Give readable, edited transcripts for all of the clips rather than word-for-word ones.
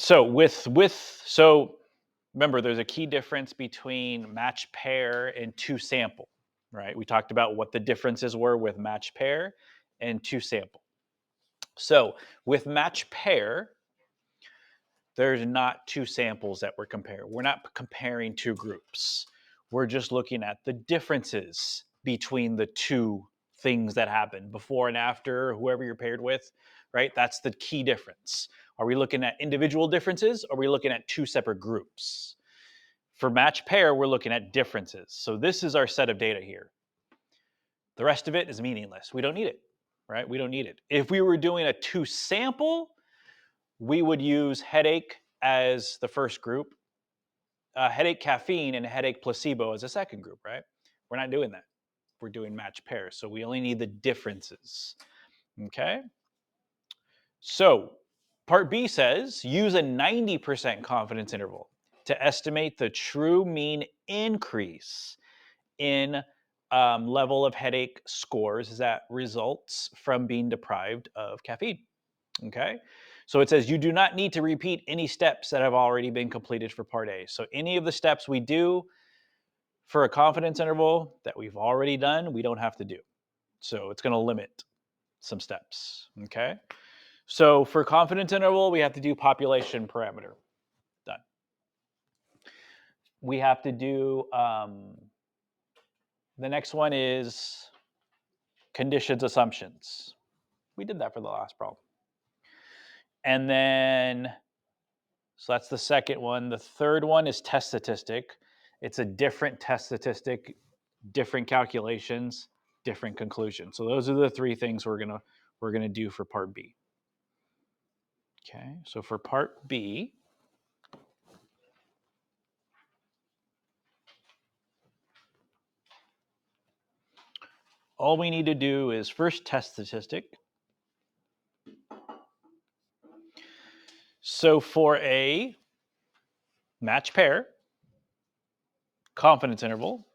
So remember, there's a key difference between match pair and two sample, right? We talked about what the differences were with match pair and two sample. So with match pair, there's not two samples that we're comparing. We're not comparing two groups. We're just looking at the differences between the two things that happen before and after, whoever you're paired with, right? That's the key difference. Are we looking at individual differences? Or are we looking at two separate groups? For match pair, we're looking at differences. So this is our set of data here. The rest of it is meaningless. We don't need it, right? We don't need it. If we were doing a two sample, we would use headache as the first group, headache caffeine and headache placebo as a second group, right? We're not doing that. We're doing match pairs. So we only need the differences. Okay. So part B says use a 90% confidence interval to estimate the true mean increase in level of headache scores that results from being deprived of caffeine. Okay. So it says you do not need to repeat any steps that have already been completed for part A. So any of the steps we do for a confidence interval that we've already done, we don't have to do. So it's going to limit some steps. Okay. So for confidence interval, we have to do population parameter. Done. We have to do, the next one is conditions assumptions. We did that for the last problem. And then, so that's the second one. The third one is test statistic. It's a different test statistic, different calculations, different conclusions. So those are the three things we're gonna do for part B. Okay, so for part B, all we need to do is first test statistic. So for a match pair, confidence interval,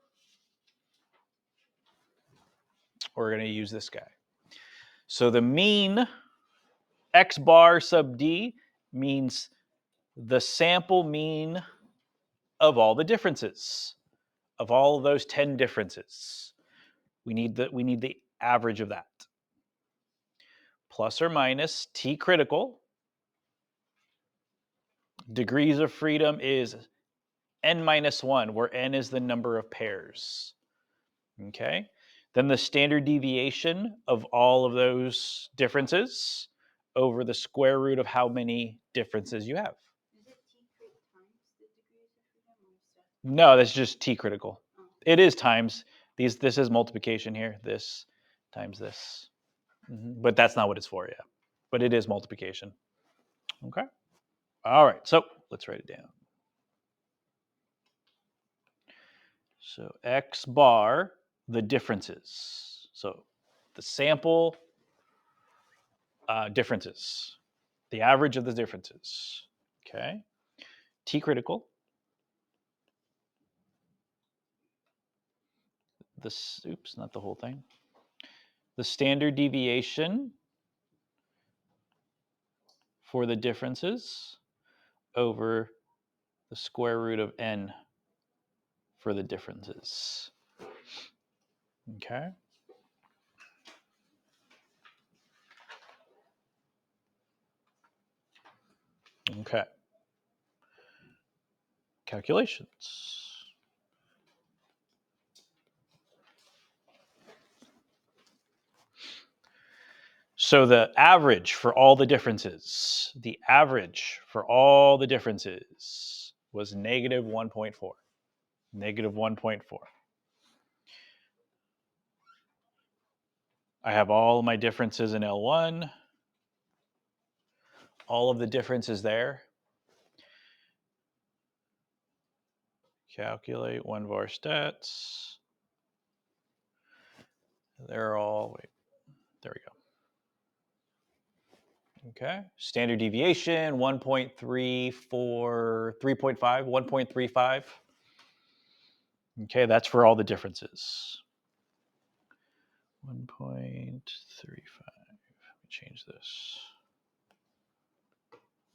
we're going to use this guy. So the mean X bar sub D means the sample mean of all the differences, of all of those 10 differences. We need the average of that. Plus or minus T critical. Degrees of freedom is n minus 1, where n is the number of pairs. Okay? Then the standard deviation of all of those differences over the square root of how many differences you have. Is it T times the degrees of freedom? No, that's just T critical. Oh. It is times. This is multiplication here. This times this. But that's not what it's for, yeah. But it is multiplication. Okay? All right, so let's write it down. So X bar, the differences. So the sample differences, the average of the differences. Okay. T critical. This, oops, not the whole thing. The standard deviation for the differences over the square root of n for the differences. Okay. Okay. Calculations. So the average for all the differences, was negative 1.4. Negative 1.4. I have all my differences in L1. All of the differences there. Calculate 1 var stats. They're all, wait, there we go. Okay, standard deviation, 1.34, 3.5, 1.35. Okay, that's for all the differences. 1.35, let me change this.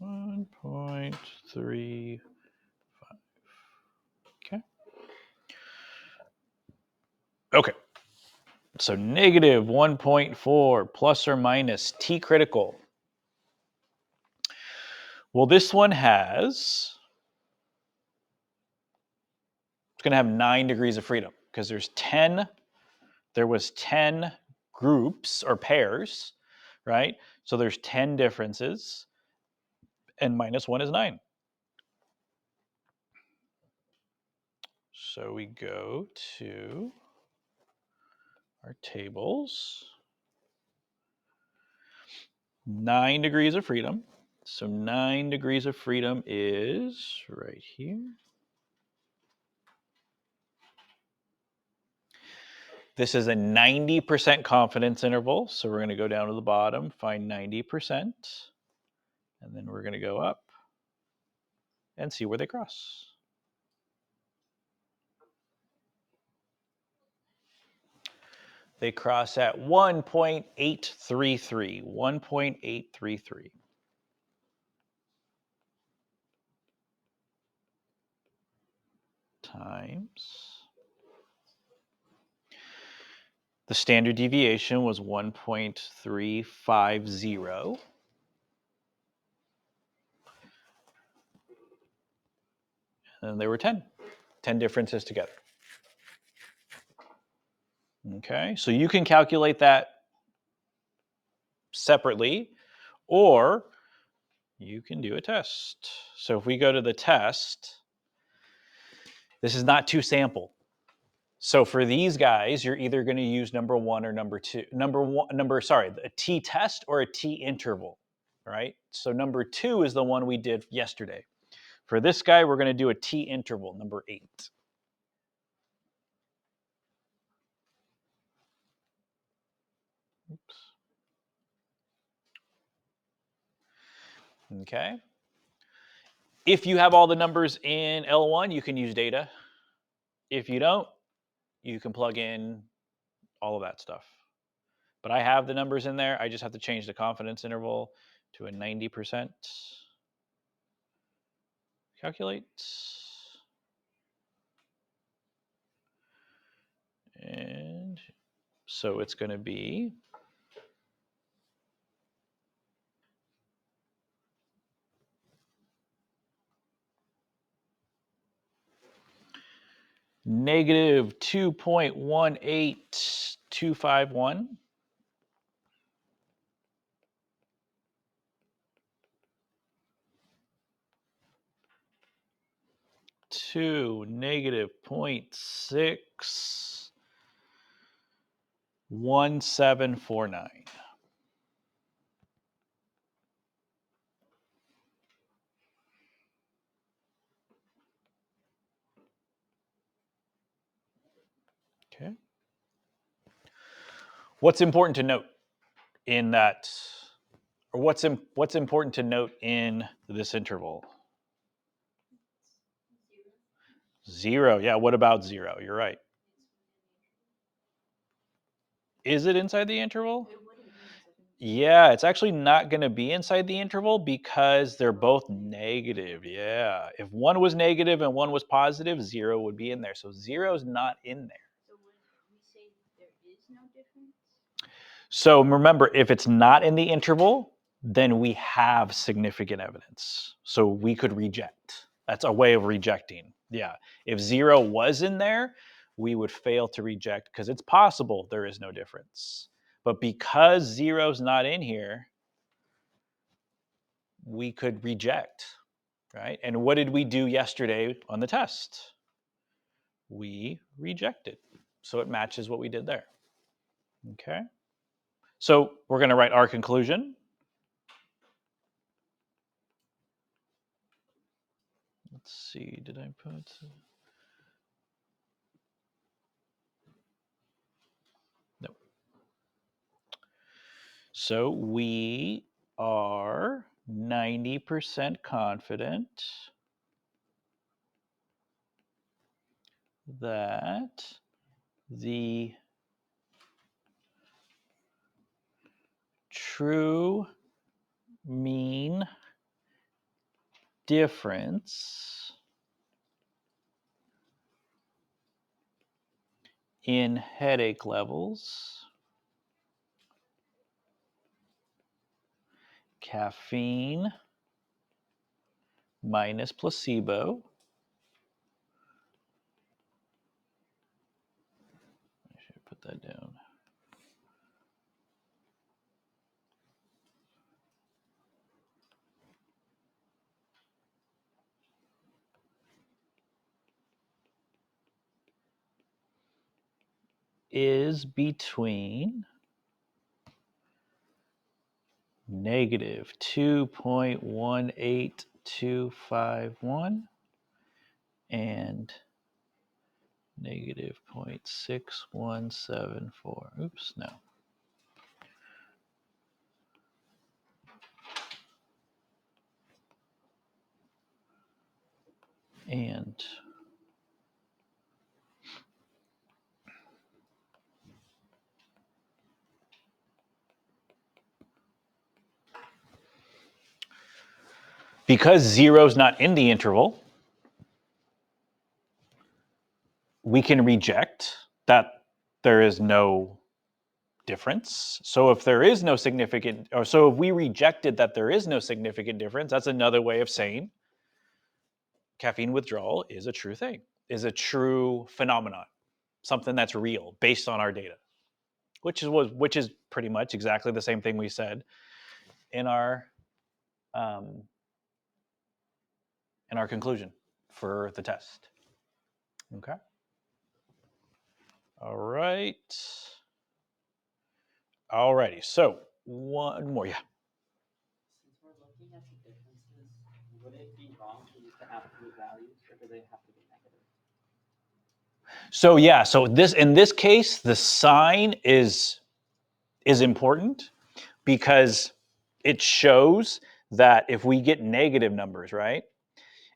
1.35. 3, 5. Okay. Okay. So negative 1.4 plus or minus T critical. Well, this one has, it's going to have 9 degrees of freedom because there was 10 groups or pairs, right? So there's 10 differences, and minus 1 is 9. So we go to our tables. 9 degrees of freedom. So 9 degrees of freedom is right here. This is a 90% confidence interval. So we're going to go down to the bottom, find 90%, and then we're going to go up and see where they cross. They cross at 1.833. 1.833. Times. The standard deviation was 1.350. And there were 10 differences together. Okay, so you can calculate that separately, or you can do a test. So if we go to the test, this is not two sample. So for these guys, you're either going to use number 1 or number 2. A T test or a T interval, right? So number 2 is the one we did yesterday. For this guy, we're going to do a T interval, number 8. Oops. Okay. If you have all the numbers in L1, you can use data. If you don't, you can plug in all of that stuff. But I have the numbers in there. I just have to change the confidence interval to a 90%. Calculate. And so it's going to be negative 2.18251 to negative 0.61749. Okay. What's important to note in that, or what's important to note in this interval? 0. Yeah, what about 0? You're right. Is it inside the interval? Yeah, it's actually not going to be inside the interval because they're both negative. Yeah. If one was negative and one was positive, 0 would be in there. So 0 is not in there. So when we say there is no difference? So remember, if it's not in the interval, then we have significant evidence. So we could reject. That's a way of rejecting. Yeah. If 0 was in there, we would fail to reject because it's possible there is no difference. But because 0 is not in here, we could reject, right? And what did we do yesterday on the test? We rejected. So it matches what we did there. Okay. So we're going to write our conclusion. Let's see, did I put... No. So we are 90% confident that the true mean difference in headache levels, caffeine minus placebo. I should put that down. Is between negative 2.18251 and negative 0.6174. Oops, no. And because 0 is not in the interval, we can reject that there is no difference. So if there is no significant, or so if we rejected that there is no significant difference, that's another way of saying caffeine withdrawal is a true thing, is a true phenomenon, something that's real based on our data, which is pretty much exactly the same thing we said in our conclusion for the test. Okay. All right. Alrighty. So one more. Yeah. Since we're looking at the differences, would it be wrong to use the absolute values, or do they have to be negative? So yeah. So this in this case, the sign is important because it shows that if we get negative numbers, right,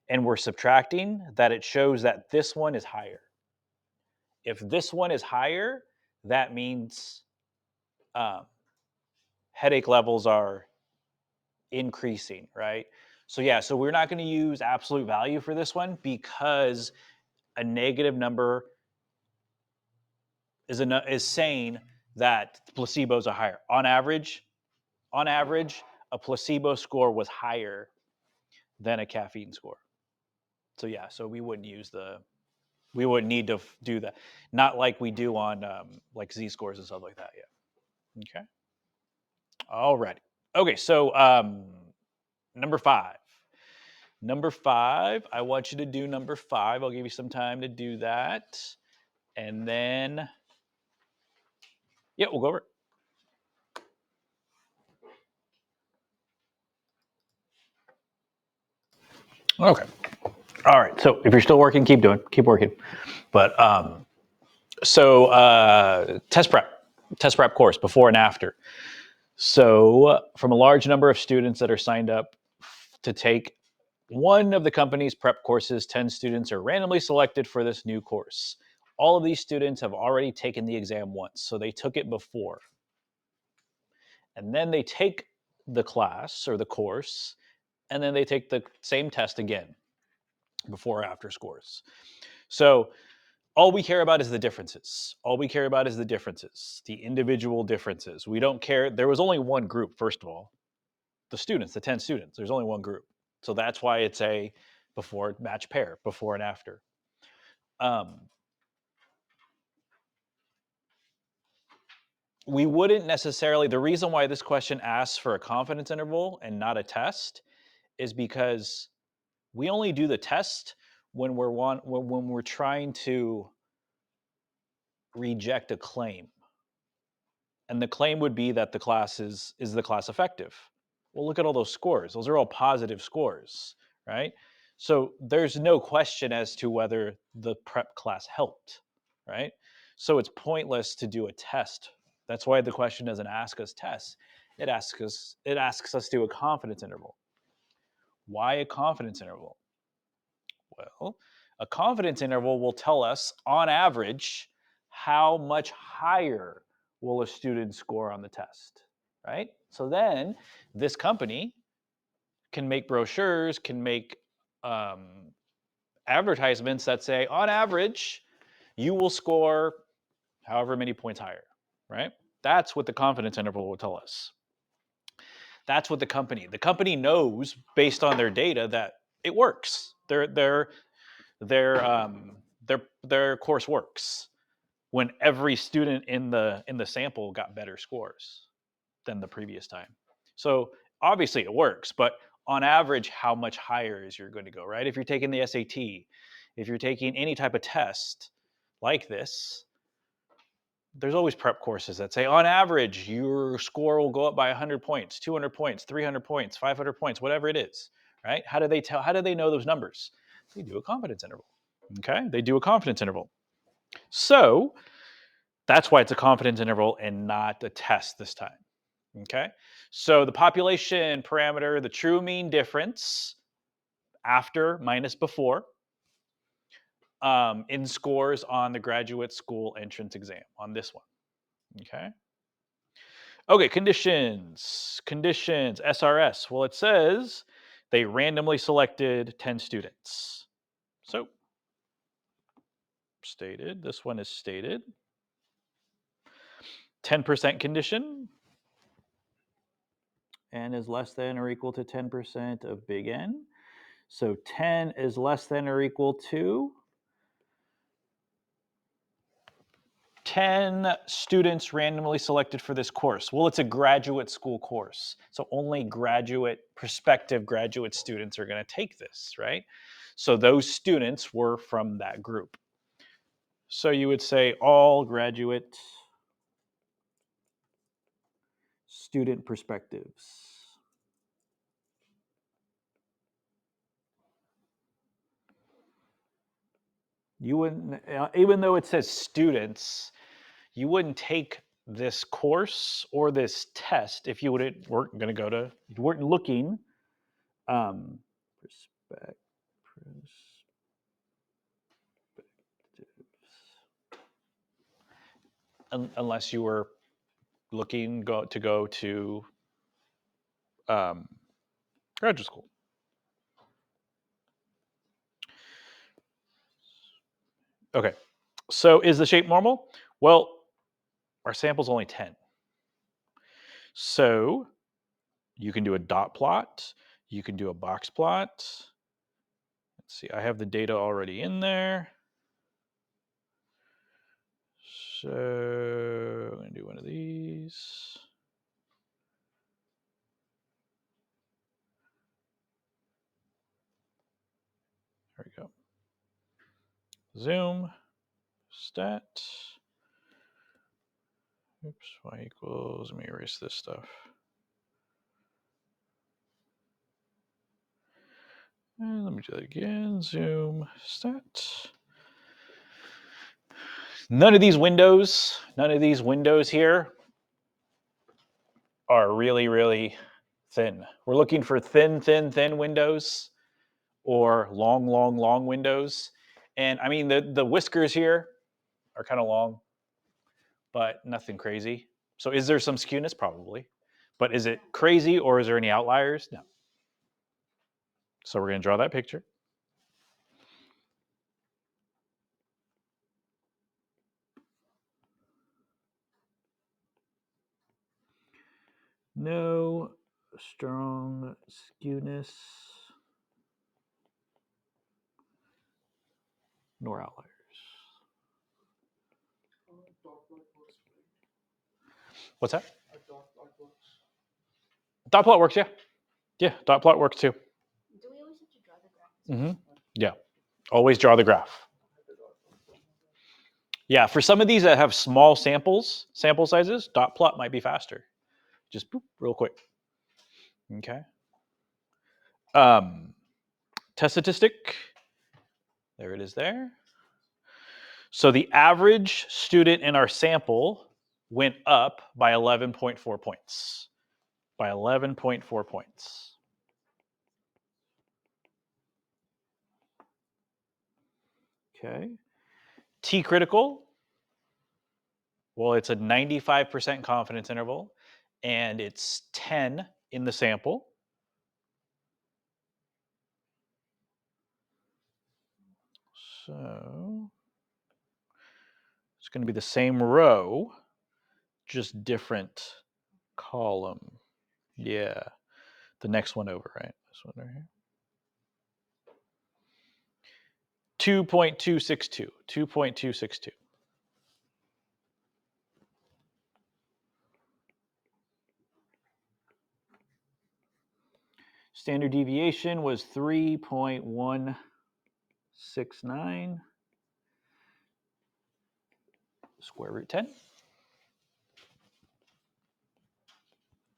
and we're subtracting, that it shows that this one is higher. If this one is higher, that means headache levels are increasing, right? So yeah, so we're not going to use absolute value for this one because a negative number is saying that placebos are higher. On average, a placebo score was higher than a caffeine score. So yeah, so we wouldn't need to do that. Not like we do on like Z-scores and stuff like that. Yeah. Okay. All right. Okay. So number 5. Number 5. I want you to do number 5. I'll give you some time to do that, and then yeah, we'll go over it. Okay. All right. So if you're still working, keep working. But so test prep course before and after. So from a large number of students that are signed up to take one of the company's prep courses, 10 students are randomly selected for this new course. All of these students have already taken the exam once, so they took it before. And then they take the class or the course, and then they take the same test again, before or after scores. So all we care about is the differences. All we care about is the differences, the individual differences. We don't care. There was only one group, first of all, the students, the 10 students. There's only one group. So that's why it's a before match pair, before and after. We wouldn't necessarily, the reason why this question asks for a confidence interval and not a test is because we only do the test when we're trying to reject a claim. And the claim would be that the class is the class effective. Well, look at all those scores. Those are all positive scores, right? So there's no question as to whether the prep class helped, right? So it's pointless to do a test. That's why the question doesn't ask us tests. It asks us to do a confidence interval. Why a confidence interval? Well, a confidence interval will tell us on average how much higher will a student score on the test, right? So then this company can make brochures, can make advertisements that say, on average, you will score however many points higher, right? That's what the confidence interval will tell us. That's what the company knows based on their data that it works. Their course works when every student in the sample got better scores than the previous time. So obviously it works, but on average, how much higher is you're going to go, right? If you're taking the SAT, if you're taking any type of test like this, there's always prep courses that say on average your score will go up by 100 points, 200 points, 300 points, 500 points, whatever it is, right? How do they know those numbers? They do a confidence interval. Okay? They do a confidence interval. So that's why it's a confidence interval and not a test this time. Okay? So the population parameter, the true mean difference after minus before in scores on the graduate school entrance exam on this one. Okay? Okay, conditions, SRS. Well, it says they randomly selected 10 students. So, stated, this one is stated. 10% condition, n is less than or equal to 10% of big N. So 10 is less than or equal to 10 students randomly selected for this course. Well, it's a graduate school course, so only prospective graduate students are going to take this, right? So those students were from that group. So you would say all graduate student perspectives. You wouldn't, even though it says students, you wouldn't take this course or this test if you weren't going to go to, you weren't looking perspectives. Unless you were looking to go to graduate school. Okay, so is the shape normal? Well, our sample's only 10. So you can do a dot plot. You can do a box plot. Let's see, I have the data already in there. So I'm going to do one of these. There we go. Zoom, stat. Oops, y equals, let me erase this stuff. And let me do that again, zoom, stat. None of these windows here are really, really thin. We're looking for thin windows or long windows. And I mean, the whiskers here are kind of long, but nothing crazy. So is there some skewness? Probably. But is it crazy or is there any outliers? No. So we're going to draw that picture. No strong skewness nor outliers. What's that? Dot plot works, yeah. Yeah, dot plot works too. Do we always have to draw the graph? Mm-hmm. Yeah, always draw the graph. Yeah, for some of these that have small sample sizes, dot plot might be faster. Just boop, real quick. Okay. Test statistic. There it is there. So the average student in our sample went up by 11.4 points. By 11.4 points. Okay. T critical. Well, it's a 95% confidence interval, and it's 10 in the sample. So it's going to be the same row, just different column. Yeah. The next one over, right? This one right here. 2.262. 2.262. Standard deviation was 3.169. Square root 10.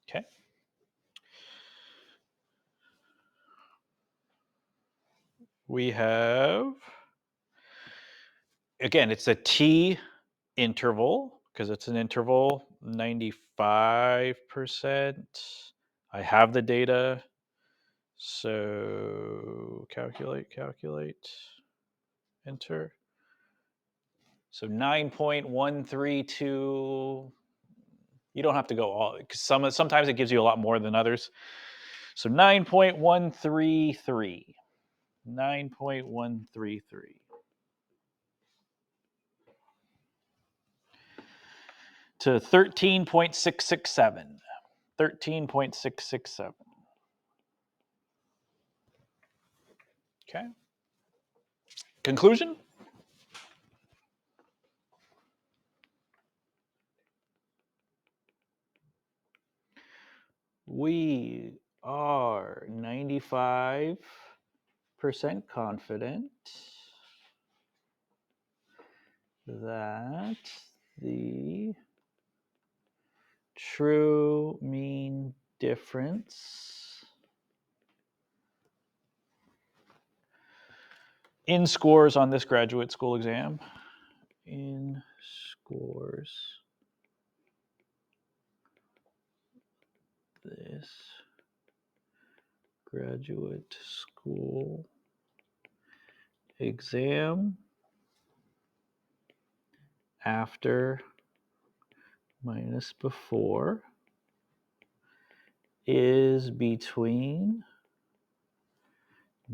Okay. We have, again, it's a t interval because it's an interval, 95%. I have the data. So calculate, enter. So 9.132. You don't have to go all, because sometimes it gives you a lot more than others. So 9.133. 9.133. To 13.667. 13.667. Okay. Conclusion? We are 95% confident that the true mean difference in scores on this graduate school exam, in scores this graduate school exam after minus before is between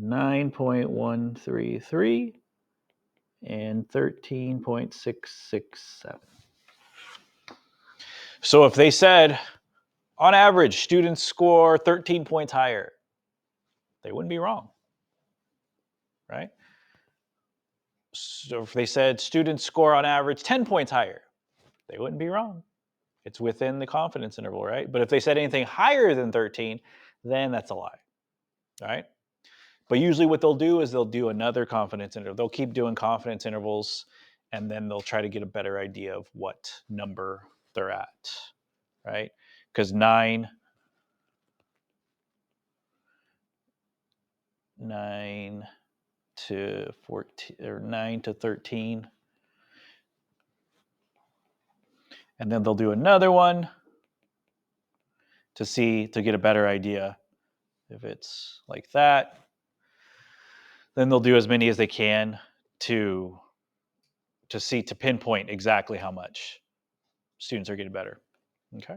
9.133 and 13.667. So if they said, on average, students score 13 points higher, they wouldn't be wrong, right? So if they said students score on average 10 points higher, they wouldn't be wrong. It's within the confidence interval, right? But if they said anything higher than 13, then that's a lie, right? But usually what they'll do is they'll do another confidence interval. They'll keep doing confidence intervals, and then they'll try to get a better idea of what number they're at, right? Because 9 to 14 or 9 to 13. And then they'll do another one to get a better idea if it's like that. Then they'll do as many as they can to pinpoint exactly how much students are getting better. Okay.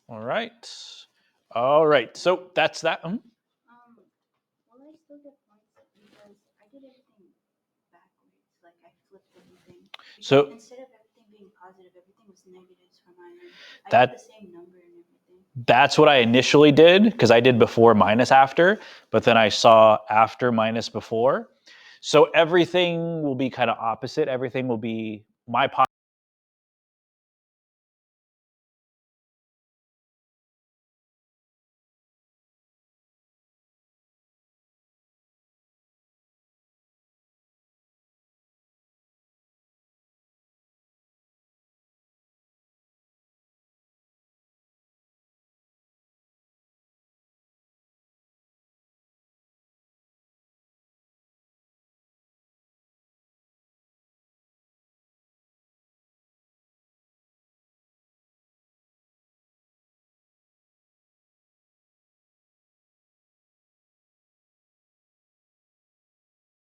All right. So that's that. Will I still get points because I did everything backwards? Like I flipped everything. So instead of everything being positive, everything was negatives for mine. I that- got the same number and everything. That's what I initially did because I did before minus after, but then I saw after minus before. So everything will be kind of opposite. Everything will be my